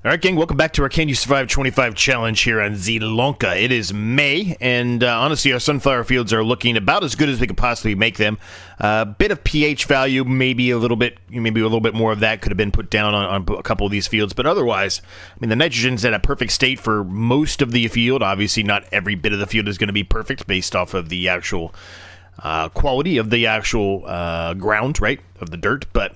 Alright gang, welcome back to our Can You Survive 25 challenge here on Zielonka. It is May, and honestly our sunflower fields are looking about as good as we could possibly make them. Bit of pH value, maybe a little bit more of that could have been put down on a couple of these fields, but otherwise, I mean, the nitrogen's at a perfect state for most of the field. Obviously not every bit of the field is going to be perfect based off of the actual quality of the actual ground, right, of the dirt, but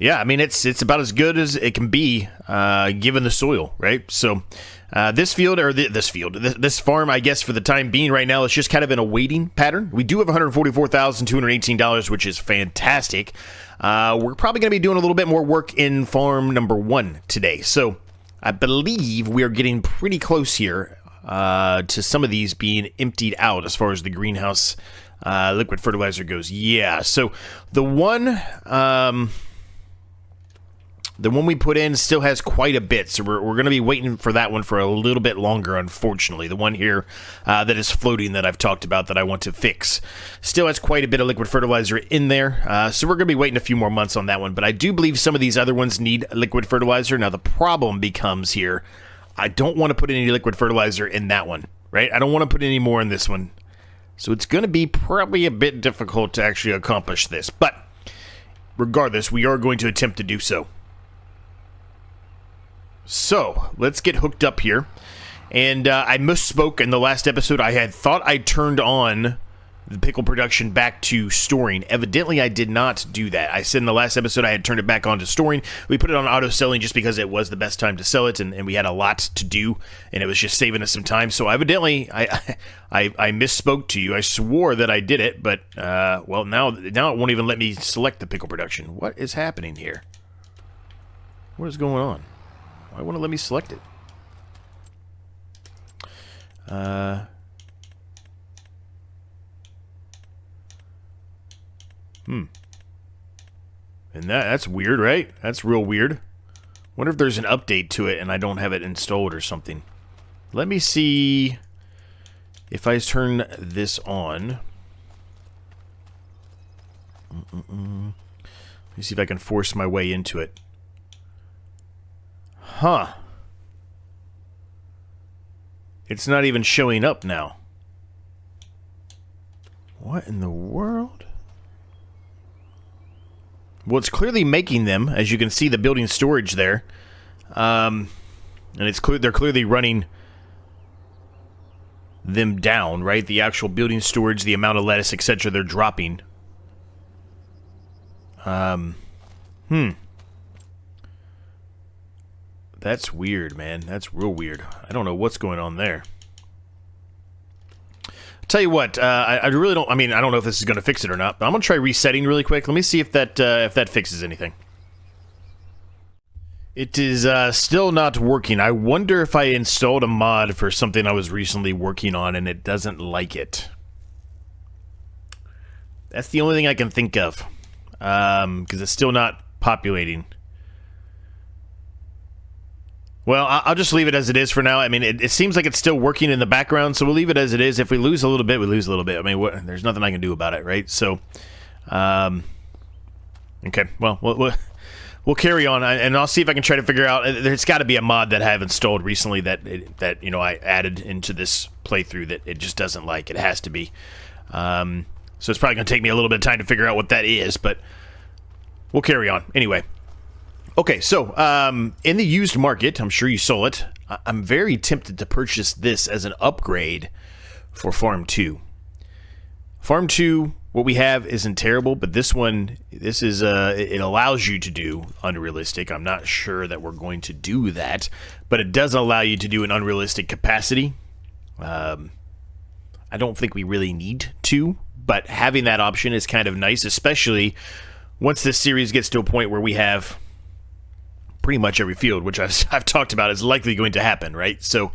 yeah, I mean, it's about as good as it can be, given the soil, right? So, this farm, I guess, for the time being right now, it's just kind of in a waiting pattern. We do have $144,218, which is fantastic. We're probably going to be doing a little bit more work in farm number 1 today. So, I believe we are getting pretty close here to some of these being emptied out as far as the greenhouse liquid fertilizer goes. Yeah, so the one we put in still has quite a bit, so we're going to be waiting for that one for a little bit longer, unfortunately. The one here that is floating that I've talked about that I want to fix still has quite a bit of liquid fertilizer in there, so we're going to be waiting a few more months on that one. But I do believe some of these other ones need liquid fertilizer. Now, the problem becomes here, I don't want to put any liquid fertilizer in that one, right? I don't want to put any more in this one. So it's going to be probably a bit difficult to actually accomplish this. But regardless, we are going to attempt to do so. So, let's get hooked up here, and I misspoke in the last episode. I had thought I turned on the pickle production back to storing. Evidently, I did not do that. I said in the last episode I had turned it back on to storing. We put it on auto selling just because it was the best time to sell it, and we had a lot to do, and it was just saving us some time. So evidently, I misspoke to you. I swore that I did it, but, well, now it won't even let me select the pickle production. What is happening here? What is going on? Why won't it let me select it? And that's weird, right? That's real weird. Wonder if there's an update to it and I don't have it installed or something. Let me see if I turn this on. Let me see if I can force my way into it. Huh. It's not even showing up now. What in the world? Well, it's clearly making them, as you can see the building storage there. And it's clear they're clearly running them down, right? The actual building storage, the amount of lettuce, etc. they're dropping. That's weird, man. That's real weird. I don't know what's going on there. Tell you what, I really don't. I mean, I don't know if this is going to fix it or not, but I'm going to try resetting really quick. Let me see if that fixes anything. It is still not working. I wonder if I installed a mod for something I was recently working on and it doesn't like it. That's the only thing I can think of, because it's still not populating. Well, I'll just leave it as it is for now. I mean, it seems like it's still working in the background, so we'll leave it as it is. If we lose a little bit, we lose a little bit. I mean, there's nothing I can do about it, right? So, okay, well, we'll carry on, and I'll see if I can try to figure out. There's got to be a mod that I have installed recently that you know I added into this playthrough that it just doesn't like. It has to be. So it's probably going to take me a little bit of time to figure out what that is, but we'll carry on anyway. Okay, so, in the used market, I'm sure you saw it, I'm very tempted to purchase this as an upgrade for Farm 2. Farm 2, what we have isn't terrible, but this one, this is, it allows you to do unrealistic. I'm not sure that we're going to do that, but it does allow you to do an unrealistic capacity. I don't think we really need to, but having that option is kind of nice, especially once this series gets to a point where we have pretty much every field, which I've talked about is likely going to happen, right? So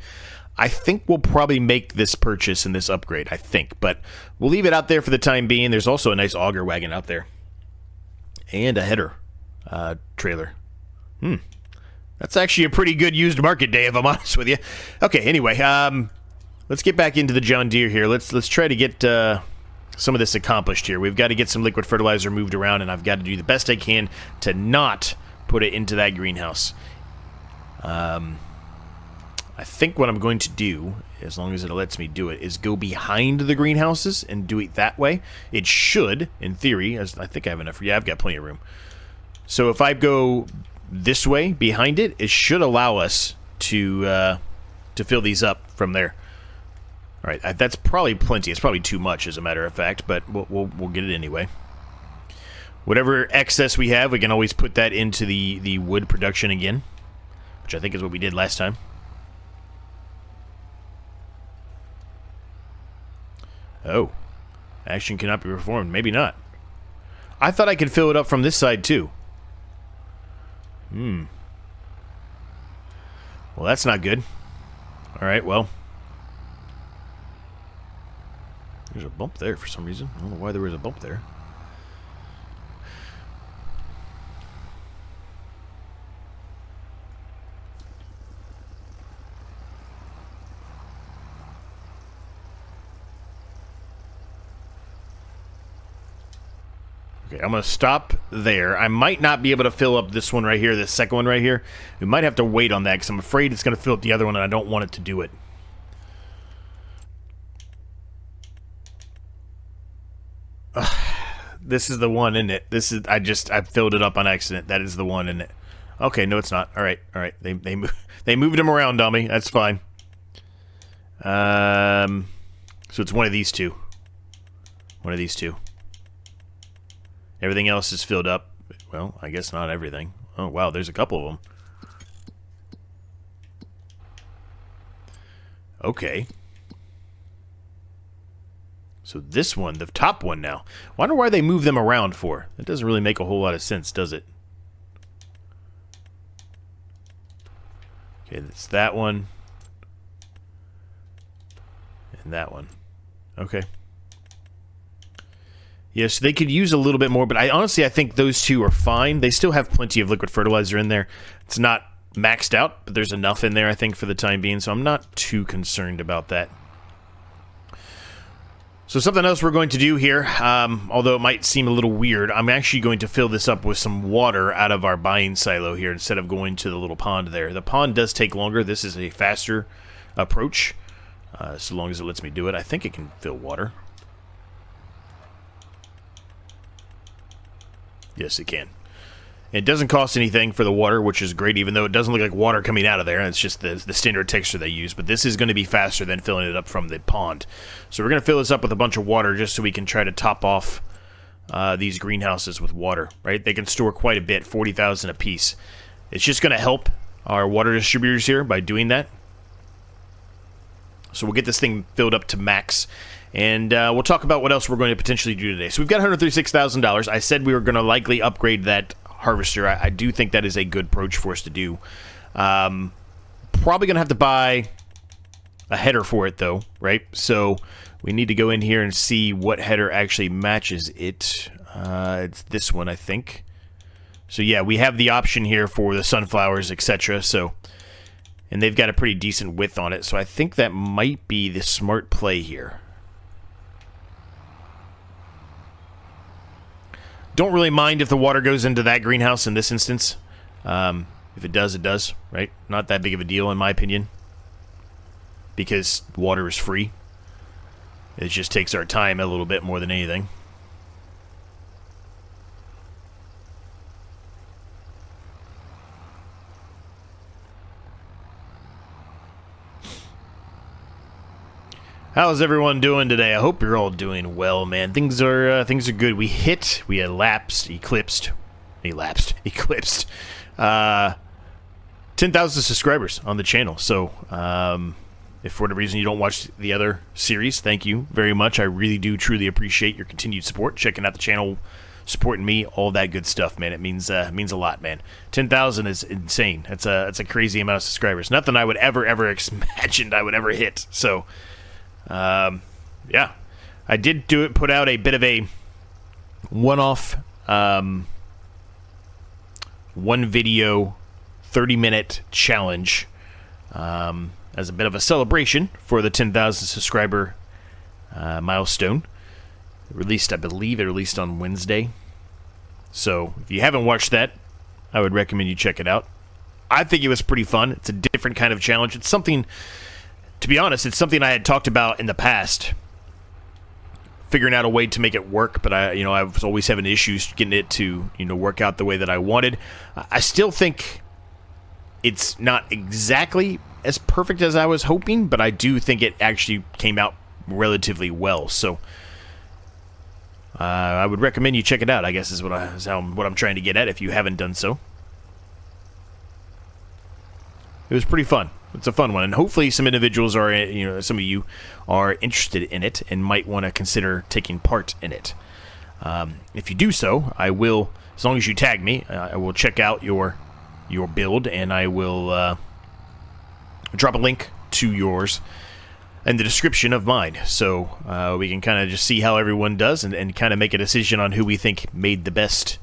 I think we'll probably make this purchase and this upgrade, I think. But we'll leave it out there for the time being. There's also a nice auger wagon out there. And a header trailer. That's actually a pretty good used market day, if I'm honest with you. Okay, anyway, let's get back into the John Deere here. Let's try to get some of this accomplished here. We've got to get some liquid fertilizer moved around, and I've got to do the best I can to not put it into that greenhouse. I think what I'm going to do, as long as it lets me do it, is go behind the greenhouses and do it that way. It should, in theory, as I think I have enough. Yeah, I've got plenty of room. So if I go this way behind it, it should allow us to fill these up from there. All right, that's probably plenty. It's probably too much, as a matter of fact, but we'll get it anyway. Whatever excess we have, we can always put that into the wood production again, which I think is what we did last time. Oh, action cannot be performed. Maybe not. I thought I could fill it up from this side too. Well, that's not good. All right, well. There's a bump there for some reason. I don't know why there was a bump there. Okay, I'm going to stop there. I might not be able to fill up this one right here, this second one right here. We might have to wait on that because I'm afraid it's going to fill up the other one and I don't want it to do it. This is the one, isn't it? This is I filled it up on accident. That is the one, isn't it? Okay, no, it's not. All right. They moved him around, dummy. That's fine. So it's one of these two. One of these two. Everything else is filled up. Well, I guess not everything. Oh wow, there's a couple of them. Okay. So this one, the top one now. I wonder why they move them around for. That doesn't really make a whole lot of sense, does it? Okay, that's that one. And that one. Okay. Yes, they could use a little bit more, but I think those two are fine. They still have plenty of liquid fertilizer in there. It's not maxed out, but there's enough in there, I think, for the time being, so I'm not too concerned about that. So something else we're going to do here, although it might seem a little weird, I'm actually going to fill this up with some water out of our buying silo here instead of going to the little pond there. The pond does take longer. This is a faster approach, so long as it lets me do it. I think it can fill water. Yes, it can. It doesn't cost anything for the water, which is great, even though it doesn't look like water coming out of there. It's just the standard texture they use. But this is going to be faster than filling it up from the pond. So we're going to fill this up with a bunch of water just so we can try to top off these greenhouses with water. Right? They can store quite a bit, 40,000 a piece. It's just going to help our water distributors here by doing that. So we'll get this thing filled up to max. And we'll talk about what else we're going to potentially do today. So we've got $136,000. I said we were going to likely upgrade that harvester. I do think that is a good approach for us to do. Probably going to have to buy a header for it, though, right? So we need to go in here and see what header actually matches it. It's this one, I think. So yeah, we have the option here for the sunflowers, etc. So, and they've got a pretty decent width on it. So I think that might be the smart play here. Don't really mind if the water goes into that greenhouse in this instance. If it does, it does, right? Not that big of a deal, in my opinion. Because water is free. It just takes our time a little bit more than anything. How's everyone doing today? I hope you're all doing well, man. Things are good. We eclipsed 10,000 subscribers on the channel. So, if for whatever reason you don't watch the other series, thank you very much. I really do truly appreciate your continued support, checking out the channel, supporting me, all that good stuff, man. It means a lot, man. 10,000 is insane. It's a crazy amount of subscribers. Nothing I would ever imagined I would ever hit. So. Yeah, I did put out a bit of a one-off, one video, 30-minute challenge, as a bit of a celebration for the 10,000 subscriber, milestone. I believe it released on Wednesday. So, if you haven't watched that, I would recommend you check it out. I think it was pretty fun. It's a different kind of challenge. It's something, to be honest, it's something I had talked about in the past, figuring out a way to make it work, but I was always having issues getting it to, work out the way that I wanted. I still think it's not exactly as perfect as I was hoping, but I do think it actually came out relatively well. So I would recommend you check it out, I guess is what I'm trying to get at if you haven't done so. It was pretty fun. It's a fun one, and hopefully some individuals are, some of you are interested in it and might want to consider taking part in it. If you do so, I will, as long as you tag me, I will check out your build, and I will drop a link to yours in the description of mine, so we can kind of just see how everyone does and kind of make a decision on who we think made the best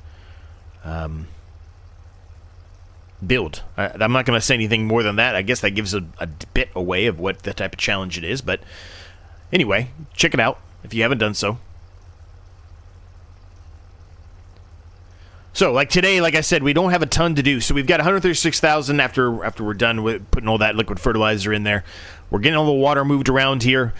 build. I'm not going to say anything more than that. I guess that gives a bit away of what the type of challenge it is, but anyway, check it out if you haven't done so. So, like today, like I said, we don't have a ton to do. So we've got 136,000 after we're done with putting all that liquid fertilizer in there. We're getting all the water moved around here.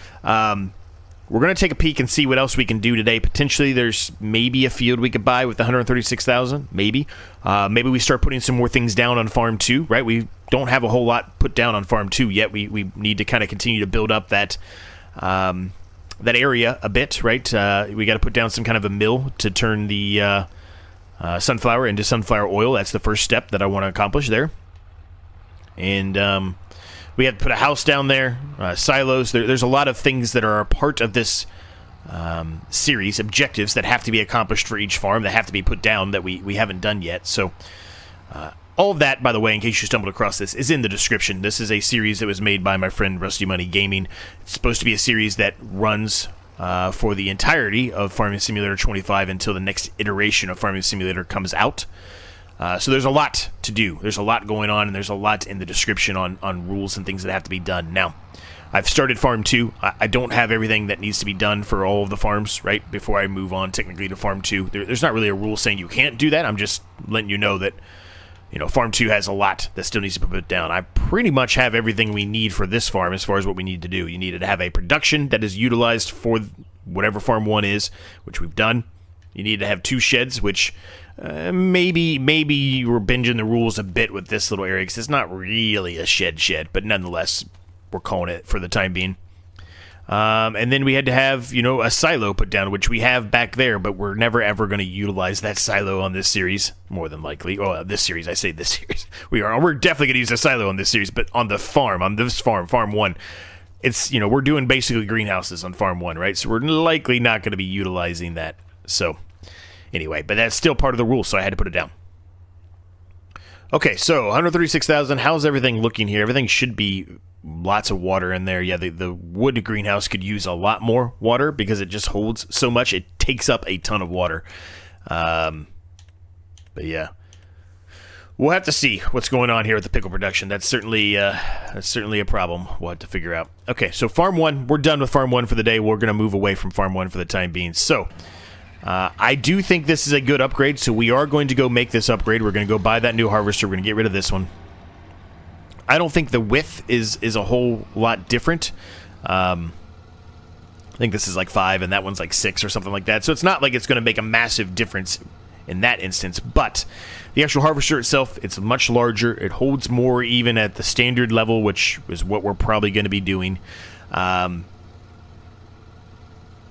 We're going to take a peek and see what else we can do today. Potentially, there's maybe a field we could buy with 136,000. Maybe. Maybe we start putting some more things down on Farm 2, right? We don't have a whole lot put down on Farm 2 yet. We need to kind of continue to build up that area a bit, right? We got to put down some kind of a mill to turn the sunflower into sunflower oil. That's the first step that I want to accomplish there. And we have to put a house down there, silos. There's a lot of things that are a part of this series, objectives that have to be accomplished for each farm, that have to be put down that we haven't done yet. So all of that, by the way, in case you stumbled across this, is in the description. This is a series that was made by my friend Rusty Money Gaming. It's supposed to be a series that runs for the entirety of Farming Simulator 25 until the next iteration of Farming Simulator comes out. So there's a lot to do. There's a lot going on, and there's a lot in the description on rules and things that have to be done. Now, I've started Farm 2. I don't have everything that needs to be done for all of the farms, right, before I move on technically to Farm 2. There's not really a rule saying you can't do that. I'm just letting you know that, Farm 2 has a lot that still needs to be put down. I pretty much have everything we need for this farm as far as what we need to do. You need to have a production that is utilized for whatever Farm 1 is, which we've done. You need to have 2 sheds, which maybe we're binging the rules a bit with this little area because it's not really a shed, but nonetheless, we're calling it for the time being. And then we had to have, a silo put down, which we have back there, but we're never ever going to utilize that silo on this series, more than likely. Oh, this series, I say this series. We're definitely going to use a silo on this series, but on this farm, Farm 1, it's, we're doing basically greenhouses on Farm 1, right? So we're likely not going to be utilizing that. So anyway, but that's still part of the rule, so I had to put it down. Okay, so 136,000. How's everything looking here? Everything should be lots of water in there. Yeah, the wood greenhouse could use a lot more water because it just holds so much. It takes up a ton of water. But yeah, we'll have to see what's going on here with the pickle production. That's certainly a problem. We'll have to figure out. Okay, so Farm 1, we're done with Farm 1 for the day. We're going to move away from Farm 1 for the time being. So I do think this is a good upgrade, so we are going to go make this upgrade. We're going to go buy that new harvester. We're going to get rid of this one. I don't think the width is a whole lot different. I think this is like 5 and that one's like 6 or something like that. So it's not like it's going to make a massive difference in that instance. But the actual harvester itself, it's much larger. It holds more even at the standard level, which is what we're probably going to be doing.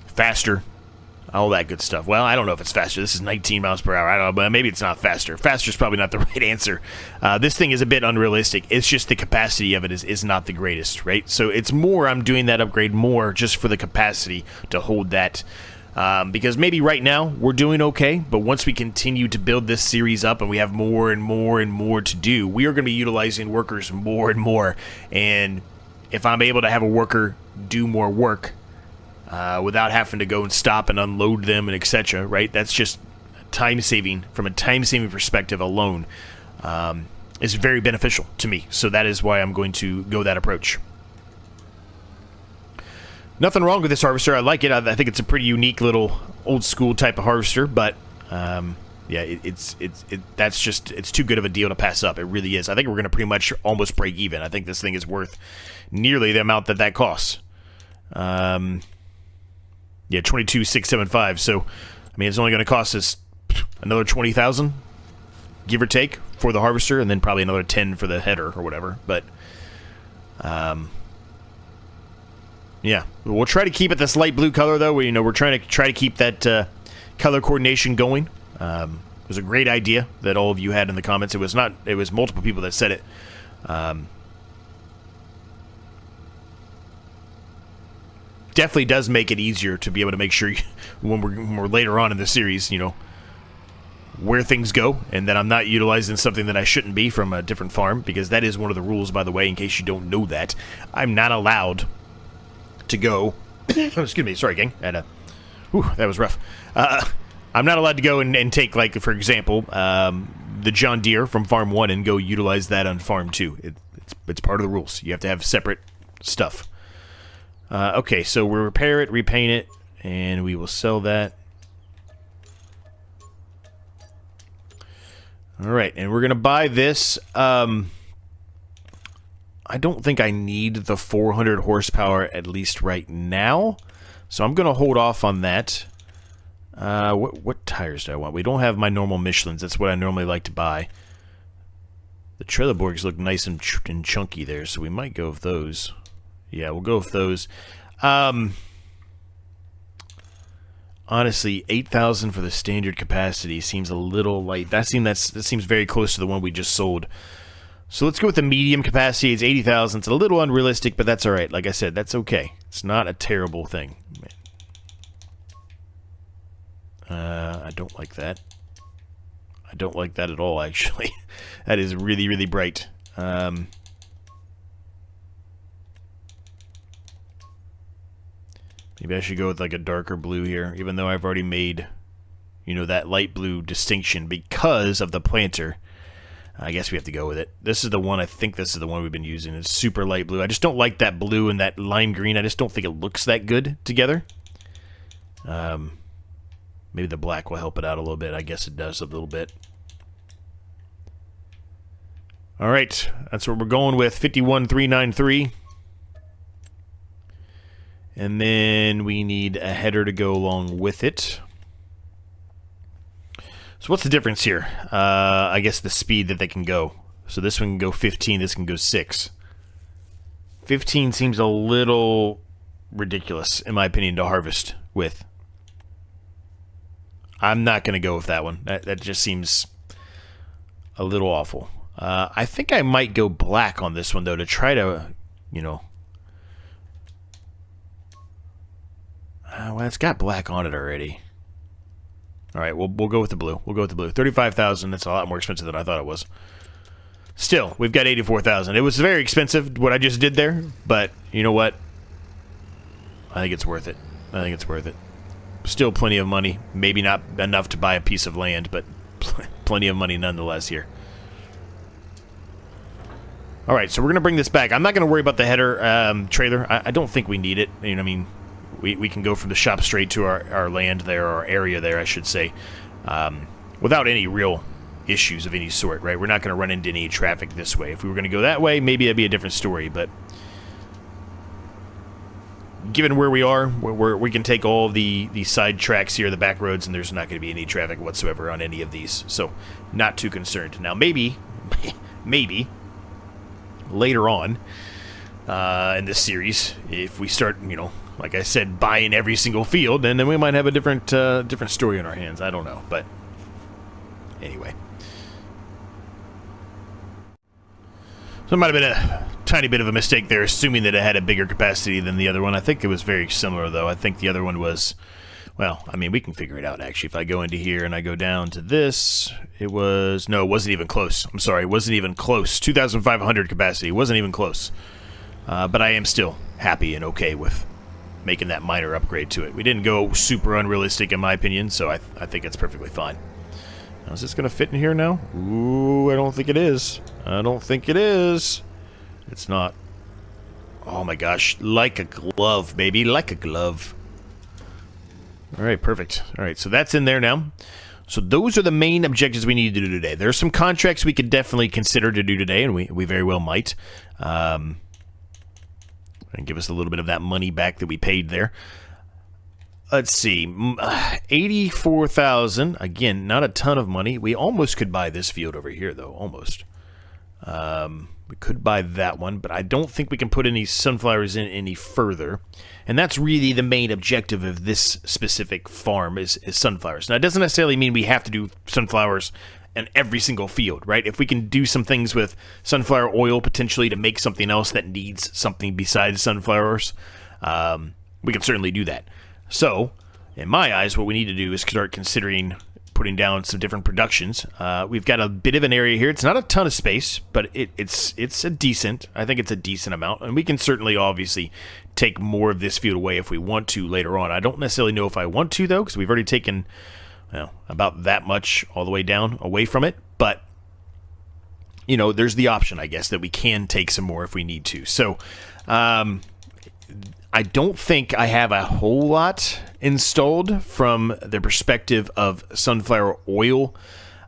Faster. All that good stuff. Well, I don't know if it's faster. This is 19 miles per hour. I don't know, but maybe it's not faster. Faster is probably not the right answer. This thing is a bit unrealistic. It's just the capacity of it is not the greatest, right? So it's more, I'm doing that upgrade more just for the capacity to hold that. Because maybe right now we're doing okay, but once we continue to build this series up and we have more and more and more to do, we are going to be utilizing workers more and more. And if I'm able to have a worker do more work, without having to go and stop and unload them and etc., right? That's just time saving. From a time saving perspective alone, is very beneficial to me. So that is why I'm going to go that approach. Nothing wrong with this harvester. I like it. I think it's a pretty unique little old school type of harvester, but Yeah, it's too good of a deal to pass up. It really is. I think we're going to pretty much almost break even. I think this thing is worth nearly the amount that costs. Yeah, 22,675. So, I mean, it's only going to cost us another 20,000, give or take, for the harvester, and then probably another 10 for the header or whatever. But, yeah, we'll try to keep it this light blue color though. We're trying to keep that color coordination going. It was a great idea that all of you had in the comments. It was multiple people that said it. Definitely does make it easier to be able to make sure when we're later on in the series, where things go, and that I'm not utilizing something that I shouldn't be from a different farm, because that is one of the rules, by the way, in case you don't know that. I'm not allowed to go... excuse me, sorry, gang. That was rough. I'm not allowed to go and take, like, for example, the John Deere from Farm 1 and go utilize that on Farm 2. It's part of the rules. You have to have separate stuff. Okay, so we'll repair it, repaint it, and we will sell that. Alright, and we're going to buy this. I don't think I need the 400 horsepower, at least right now. So I'm going to hold off on that. What tires do I want? We don't have my normal Michelins. That's what I normally like to buy. The Trelleborgs look nice and chunky there, so we might go with those. Yeah, we'll go with those. Honestly, 8,000 for the standard capacity seems a little light. That seems very close to the one we just sold. So let's go with the medium capacity. It's 80,000. It's a little unrealistic, but that's all right. Like I said, that's okay. It's not a terrible thing. I don't like that. I don't like that at all, actually. That is really, really bright. Maybe I should go with like a darker blue here, even though I've already made, that light blue distinction because of the planter. I guess we have to go with it. This is the one, I think this is the one we've been using. It's super light blue. I just don't like that blue and that lime green. I just don't think it looks that good together. Maybe the black will help it out a little bit. I guess it does a little bit. Alright, that's what we're going with, 51,393. And then we need a header to go along with it. So what's the difference here? I guess the speed that they can go. So this one can go 15, this can go 6. 15 seems a little ridiculous, in my opinion, to harvest with. I'm not going to go with that one. That just seems a little awful. I think I might go black on this one, though, to try to, well, it's got black on it already. All right, we'll go with the blue. We'll go with the blue. 35,000. That's a lot more expensive than I thought it was. Still, we've got 84,000. It was very expensive what I just did there, but you know what? I think it's worth it. I think it's worth it. Still plenty of money. Maybe not enough to buy a piece of land, but plenty of money nonetheless here. All right, so we're gonna bring this back. I'm not gonna worry about the header trailer. I don't think we need it. I mean. We can go from the shop straight to our land there, or our area there, I should say, without any real issues of any sort, right? We're not going to run into any traffic this way. If we were going to go that way, maybe that'd be a different story, but given where we are, we can take all the side tracks here, the back roads, and there's not going to be any traffic whatsoever on any of these, so not too concerned. Now, maybe later on in this series, if we start, like I said, buying every single field, and then we might have a different story in our hands. I don't know, but anyway. So it might have been a tiny bit of a mistake there, assuming that it had a bigger capacity than the other one. I think it was very similar, though. I think the other one was, well, I mean, we can figure it out, actually. If I go into here and I go down to this, it wasn't even close. I'm sorry, it wasn't even close. 2,500 capacity. It wasn't even close. But I am still happy and okay with making that minor upgrade to it. We didn't go super unrealistic, in my opinion, so I think it's perfectly fine. Now, is this going to fit in here now? Ooh, I don't think it is. I don't think it is. It's not. Oh my gosh, like a glove, baby, like a glove. All right, perfect. All right, so that's in there now. So those are the main objectives we need to do today. There are some contracts we could definitely consider to do today, and we very well might. And give us a little bit of that money back that we paid there. Let's see, 84,000. Again, not a ton of money. We almost could buy this field over here, though. Almost. We could buy that one, but I don't think we can put any sunflowers in any further. And that's really the main objective of this specific farm is sunflowers. Now, it doesn't necessarily mean we have to do sunflowers in every single field, right? If we can do some things with sunflower oil potentially to make something else that needs something besides sunflowers, we can certainly do that. So, in my eyes, what we need to do is start considering putting down some different productions. We've got a bit of an area here. It's not a ton of space, but it's a decent. I think it's a decent amount, and we can certainly, obviously, take more of this field away if we want to later on. I don't necessarily know if I want to, though, because we've already taken about that much all the way down away from it. But you know, there's the option, I guess, that we can take some more if we need to. So, I don't think I have a whole lot installed from the perspective of sunflower oil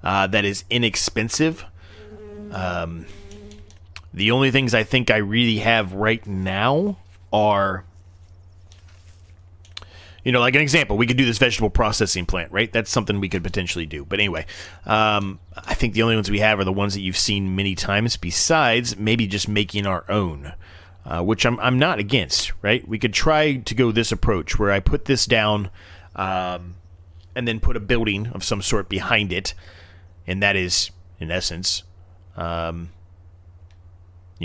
that is inexpensive. The only things I think I really have right now are, you know, like an example, we could do this vegetable processing plant, right? That's something we could potentially do. But anyway, I think the only ones we have are the ones that you've seen many times, besides maybe just making our own. Which I'm not against, right? We could try to go this approach where I put this down and then put a building of some sort behind it, and that is, in essence, you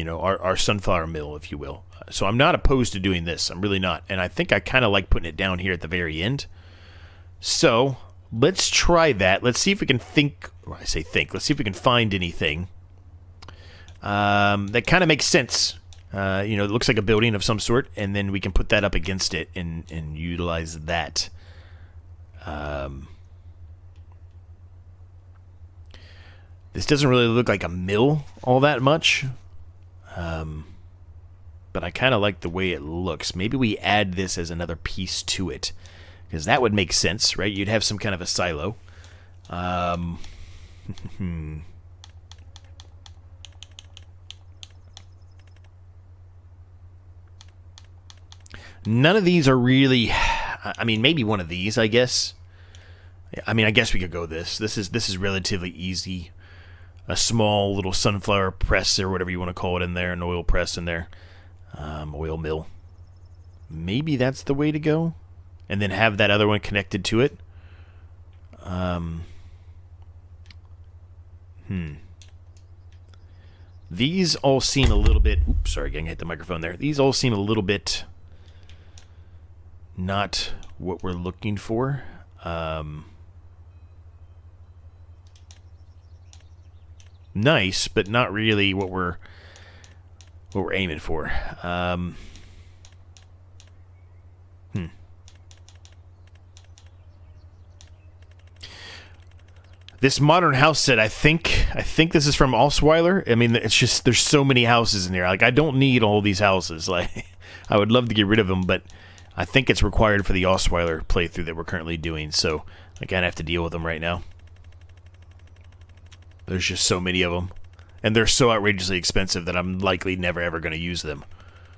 know, our sunflower mill, if you will. So I'm not opposed to doing this. I'm really not. And I think I kind of like putting it down here at the very end. So let's try that. Let's see if we can think, or I say think, let's see if we can find anything that kind of makes sense. You know, it looks like a building of some sort, and then we can put that up against it and utilize that. This doesn't really look like a mill all that much, but I kind of like the way it looks. Maybe we add this as another piece to it, because that would make sense, right? You'd have some kind of a silo. None of these are really, I mean, maybe one of these, I guess. I mean, I guess we could go this. This is relatively easy. A small little sunflower press or whatever you want to call it in there, an oil press in there. Oil mill. Maybe that's the way to go. And then have that other one connected to it. These all seem a little bit, oops, sorry, getting hit the microphone there. These all seem a little bit not what we're looking for. Nice, but not really what we're aiming for. This modern house set, I think this is from Osweiler. I mean, it's just there's so many houses in here. Like, I don't need all these houses. Like, I would love to get rid of them, but I think it's required for the Osweiler playthrough that we're currently doing, so I kind of have to deal with them right now. There's just so many of them, and they're so outrageously expensive that I'm likely never ever going to use them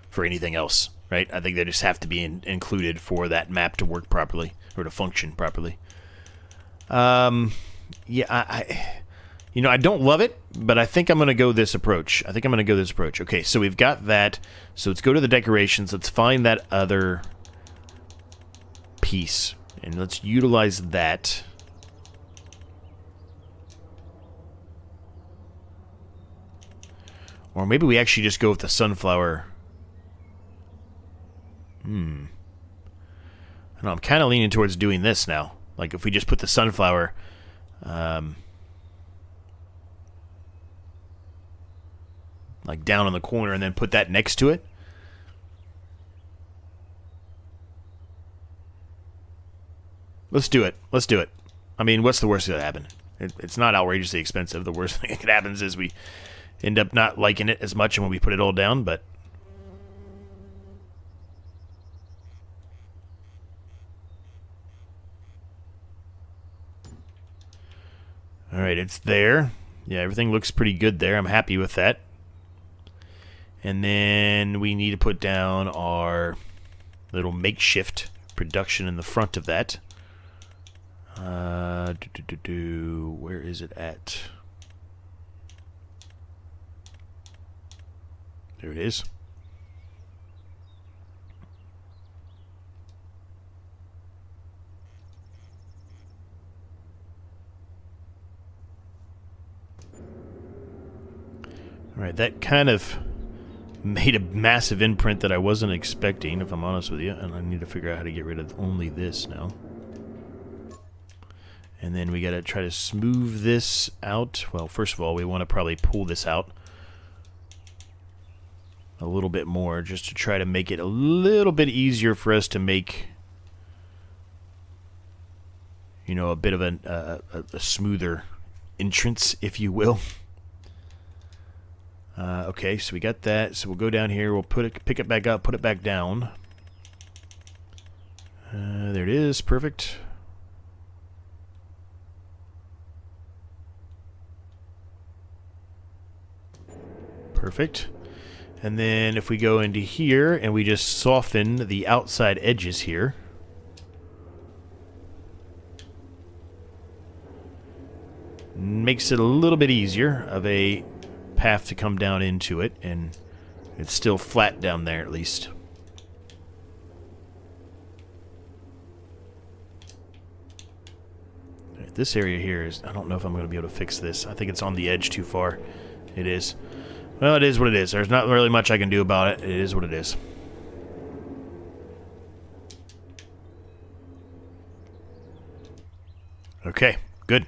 for anything else, right? I think they just have to be included for that map to work properly, or to function properly. Yeah, you know, I don't love it, but I think I'm going to go this approach. Okay, so we've got that. So let's go to the decorations. Let's find that other piece, and let's utilize that. Or maybe we actually just go with the sunflower. I don't know, I'm kind of leaning towards doing this now. Like, if we just put the sunflower... like down in the corner and then put that next to it. Let's do it. I mean, what's the worst that could happen? It's not outrageously expensive. The worst thing that happens is we end up not liking it as much when we put it all down, but... All right, it's there. Yeah, everything looks pretty good there. I'm happy with that. And then we need to put down our little makeshift production in the front of that. Where is it at? There it is. All right, that kind of made a massive imprint that I wasn't expecting, if I'm honest with you, and I need to figure out how to get rid of only this now. And then we gotta try to smooth this out. Well, first of all, we want to probably pull this out a little bit more, just to try to make it a little bit easier for us to make, you know, a bit of a smoother entrance, if you will. Okay, so we got that. So we'll go down here. We'll pick it back up, put it back down. There it is. Perfect. Perfect. And then if we go into here and we just soften the outside edges here. Makes it a little bit easier of a path to come down into it, and it's still flat down there at least. Right, this area here is, I don't know if I'm going to be able to fix this. I think it's on the edge too far. It is. Well, it is what it is. There's not really much I can do about it. It is what it is. Okay, good.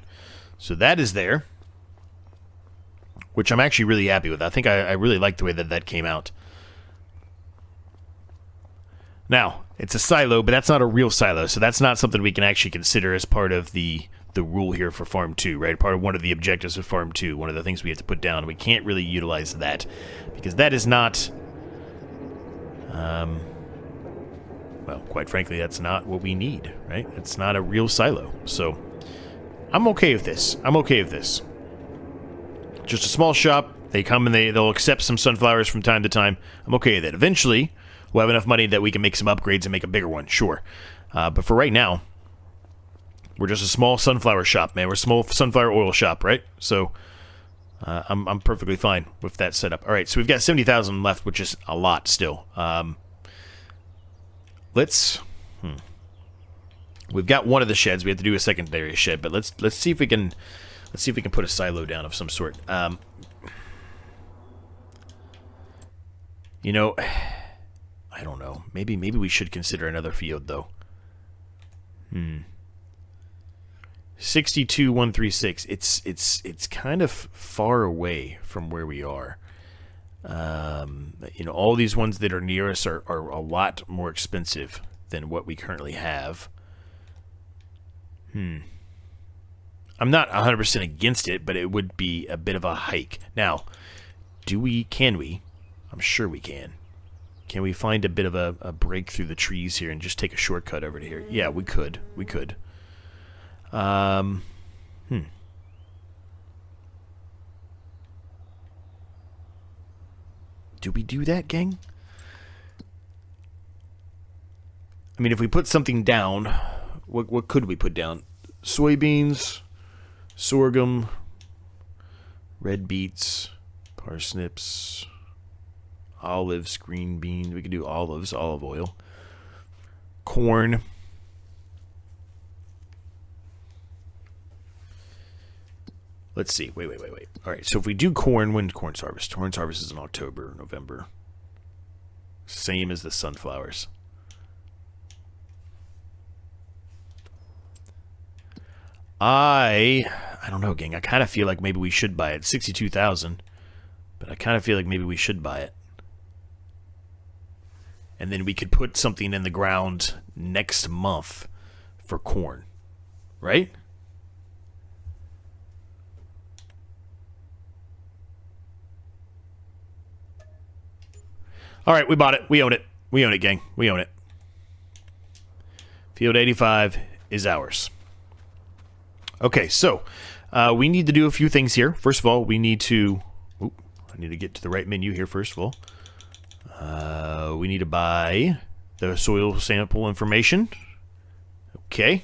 So that is there, which I'm actually really happy with. I think I really like the way that that came out. Now, it's a silo, but that's not a real silo, so that's not something we can actually consider as part of the rule here for Farm 2, right? Part of one of the objectives of Farm 2, one of the things we have to put down. We can't really utilize that, because that is not, well, quite frankly, that's not what we need, right? It's not a real silo, so I'm okay with this. I'm okay with this. Just a small shop. They come and they'll accept some sunflowers from time to time. I'm okay with it. Eventually, we'll have enough money that we can make some upgrades and make a bigger one, sure. But for right now, we're just a small sunflower shop, man. We're a small sunflower oil shop, right? So I'm perfectly fine with that setup. All right, so we've got 70,000 left, which is a lot still. We've got one of the sheds. We have to do a secondary shed, but let's see if we can put a silo down of some sort. You know, I don't know. Maybe we should consider another field though. 62,136. It's kind of far away from where we are. You know, all these ones that are near us are a lot more expensive than what we currently have. I'm not 100% against it, but it would be a bit of a hike. Now, can we? I'm sure we can. Can we find a bit of a break through the trees here and just take a shortcut over to here? Yeah, we could. We could. Do we do that, gang? I mean, if we put something down, what could we put down? Soybeans, sorghum, red beets, parsnips, olives, green beans. We could do olives, olive oil, corn. Let's see. Wait. All right, so if we do corn, when's corn's harvest? Corn's harvest is in October, November. Same as the sunflowers. I don't know, gang. I kind of feel like maybe we should buy it. 62,000. But I kind of feel like maybe we should buy it. And then we could put something in the ground next month for corn. Right? All right, we bought it. We own it. We own it, gang. We own it. Field 85 is ours. Okay, so we need to do a few things here. First of all, we need to... Oop, I need to get to the right menu here, first of all. We need to buy the soil sample information. Okay.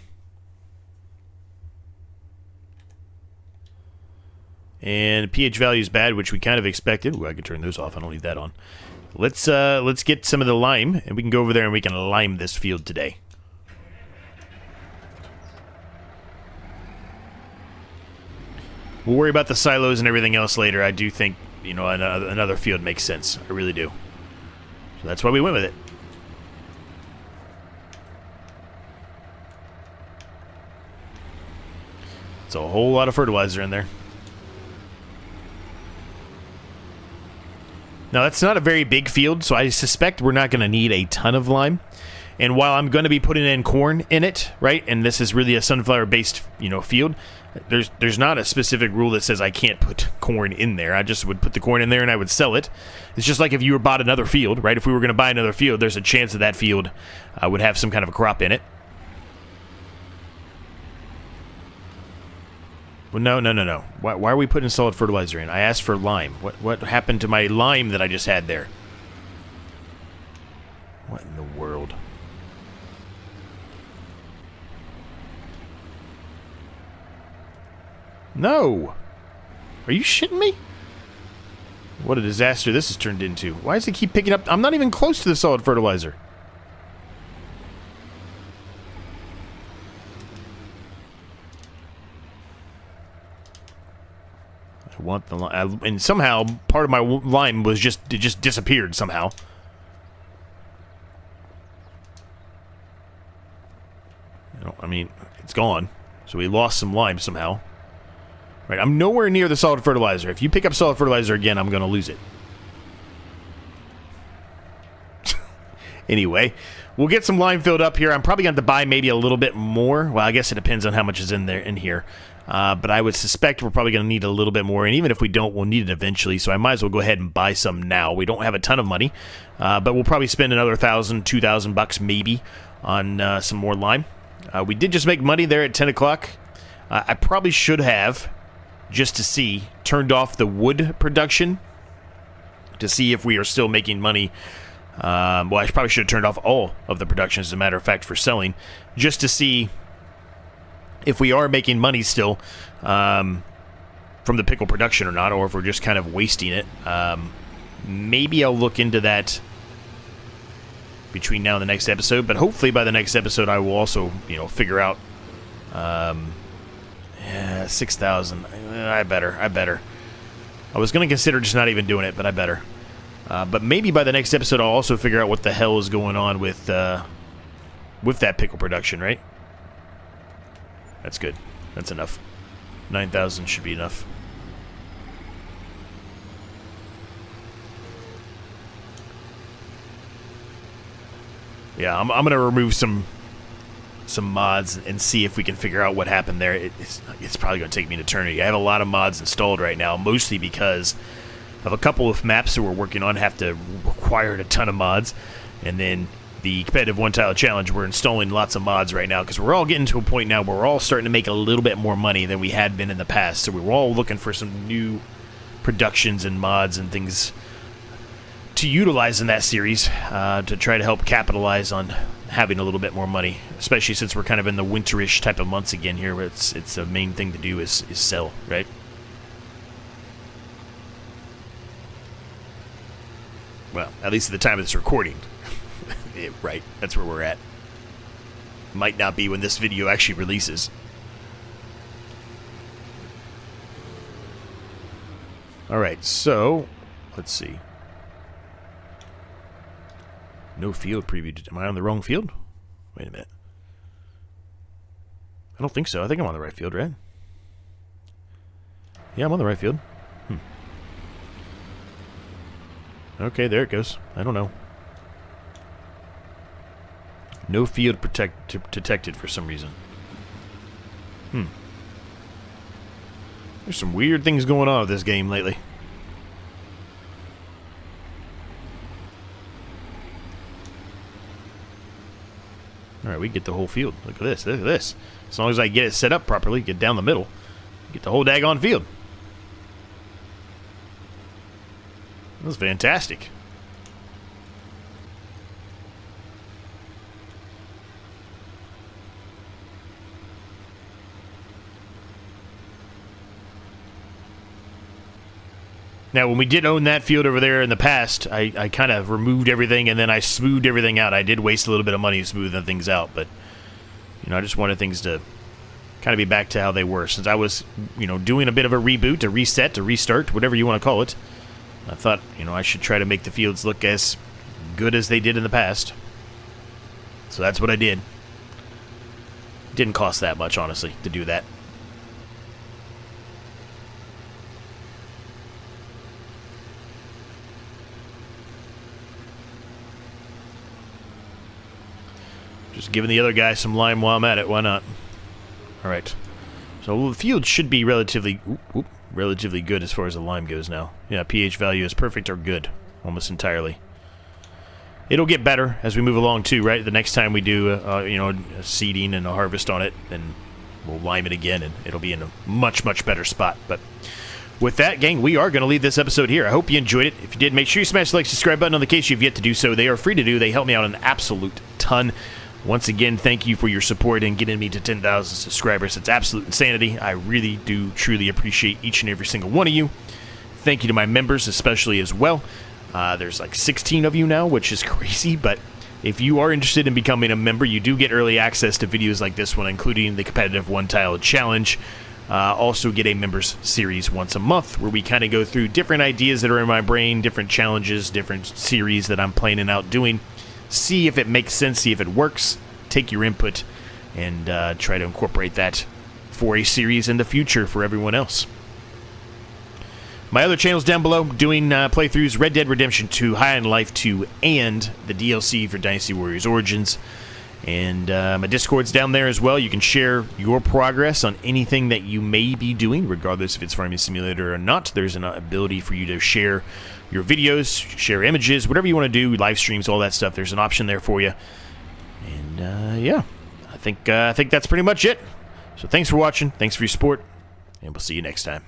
And pH value is bad, which we kind of expected. Ooh, I can turn those off. I don't need that on. Let's get some of the lime, and we can go over there and we can lime this field today. We'll worry about the silos and everything else later. I do think, you know, another field makes sense. I really do. So that's why we went with it. It's a whole lot of fertilizer in there. Now, that's not a very big field, so I suspect we're not going to need a ton of lime. And while I'm going to be putting in corn in it, right, and this is really a sunflower-based, you know, field, there's not a specific rule that says I can't put corn in there. I just would put the corn in there and I would sell it. It's just like if you were bought another field, right? If we were going to buy another field, there's a chance that that field would have some kind of a crop in it. Well, no. Why are we putting solid fertilizer in? I asked for lime. What happened to my lime that I just had there? What in the world? No! Are you shitting me? What a disaster this has turned into. Why does it keep picking up? I'm not even close to the solid fertilizer. I want the lime. And somehow, part of my lime was just disappeared somehow. I mean, it's gone. So we lost some lime somehow. Right, I'm nowhere near the solid fertilizer. If you pick up solid fertilizer again, I'm going to lose it. Anyway, we'll get some lime filled up here. I'm probably going to buy maybe a little bit more. Well, I guess it depends on how much is in here. But I would suspect we're probably going to need a little bit more. And even if we don't, we'll need it eventually. So I might as well go ahead and buy some now. We don't have a ton of money. But we'll probably spend another $1,000, $2,000 maybe on some more lime. We did just make money there at 10 o'clock. I probably should have, just to see, turned off the wood production to see if we are still making money. Well, I probably should have turned off all of the production, as a matter of fact, for selling, just to see if we are making money still from the pickle production or not, or if we're just kind of wasting it. Maybe I'll look into that between now and the next episode, but hopefully by the next episode I will also, you know, figure out 6,000. I better. I was going to consider just not even doing it, but I better. But maybe by the next episode I'll also figure out what the hell is going on with that pickle production, right? That's good. That's enough. 9,000 should be enough. Yeah, I'm going to remove some mods and see if we can figure out what happened there. It's probably going to take me an eternity. I have a lot of mods installed right now, mostly because of a couple of maps that we're working on have to require a ton of mods. And then the competitive one-tile challenge, we're installing lots of mods right now because we're all getting to a point now where we're all starting to make a little bit more money than we had been in the past. So we're all looking for some new productions and mods and things to utilize in that series to try to help capitalize on having a little bit more money, especially since we're kind of in the winterish type of months again here, where it's the main thing to do is sell, right? Well, at least at the time of this recording. Right, that's where we're at. Might not be when this video actually releases. Alright, so let's see. No field preview. Am I on the wrong field? Wait a minute. I don't think so. I think I'm on the right field, right? Yeah, I'm on the right field. Okay, there it goes. I don't know. No field detected for some reason. There's some weird things going on with this game lately. Alright, we get the whole field. Look at this. Look at this. As long as I get it set up properly, get down the middle, Get the whole daggone field. That was fantastic. Now, when we did own that field over there in the past, I kind of removed everything, and then I smoothed everything out. I did waste a little bit of money smoothing things out, but, you know, I just wanted things to kind of be back to how they were. Since I was, you know, doing a bit of a reboot, a reset, a restart, whatever you want to call it, I thought, you know, I should try to make the fields look as good as they did in the past. So that's what I did. Didn't cost that much, honestly, to do that. Just giving the other guy some lime while I'm at it. Why not? All right. So the field should be relatively good as far as the lime goes now. Yeah, pH value is perfect or good, almost entirely. It'll get better as we move along too, right? The next time we do, you know, a seeding and a harvest on it, then we'll lime it again, and it'll be in a much, much better spot. But with that, gang, we are going to leave this episode here. I hope you enjoyed it. If you did, make sure you smash the like, subscribe button on the case you've yet to do so. They are free to do. They help me out an absolute ton. Once again, thank you for your support in getting me to 10,000 subscribers. It's absolute insanity. I really do truly appreciate each and every single one of you. Thank you to my members especially as well. There's like 16 of you now, which is crazy, but if you are interested in becoming a member, you do get early access to videos like this one, including the competitive one-tile challenge. Also get a members series once a month where we kind of go through different ideas that are in my brain, different challenges, different series that I'm planning out doing. See if it makes sense, see if it works, take your input, and try to incorporate that for a series in the future for everyone else. My other channels down below, doing playthroughs, Red Dead Redemption 2, High on Life 2, and the DLC for Dynasty Warriors Origins. And my Discord's down there as well. You can share your progress on anything that you may be doing, regardless if it's Farming Simulator or not. There's an ability for you to share your videos, share images, whatever you want to do, live streams, all that stuff. There's an option there for you. And yeah, I think that's pretty much it. So thanks for watching, thanks for your support, and we'll see you next time.